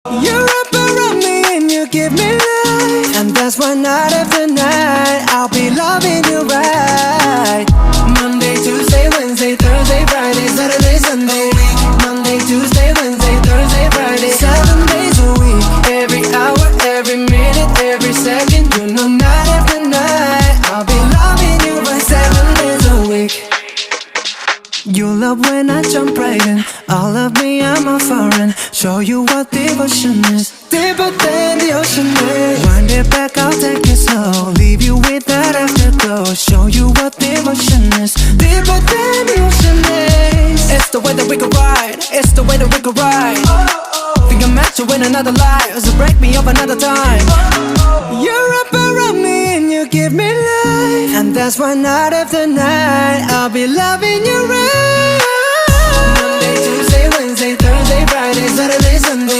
You wrap around me and you give me life, and that's why night after night I'll be loving you right. Monday, Tuesday, Wednesday, Thursday, Friday, Saturday, Sunday. Monday, Tuesday, Wednesday, Thursday, Friday, 7 days a week. Every hour, every minute, every second. You know night after night I'll be loving you right 7 days a week. You love when I jump right in. All of me, I'm a foreign. Show you what devotion is. Deeper than the ocean is. Wind it back, I'll take it slow. Leave you with that afterglow. Show you what devotion is. Deeper than the ocean is. It's the way that we could ride. It's the way that we could ride. Think I'm meant to win another life, so break me up another time. You're up around me and you give me life, and that's why night after night I'll be loving you right.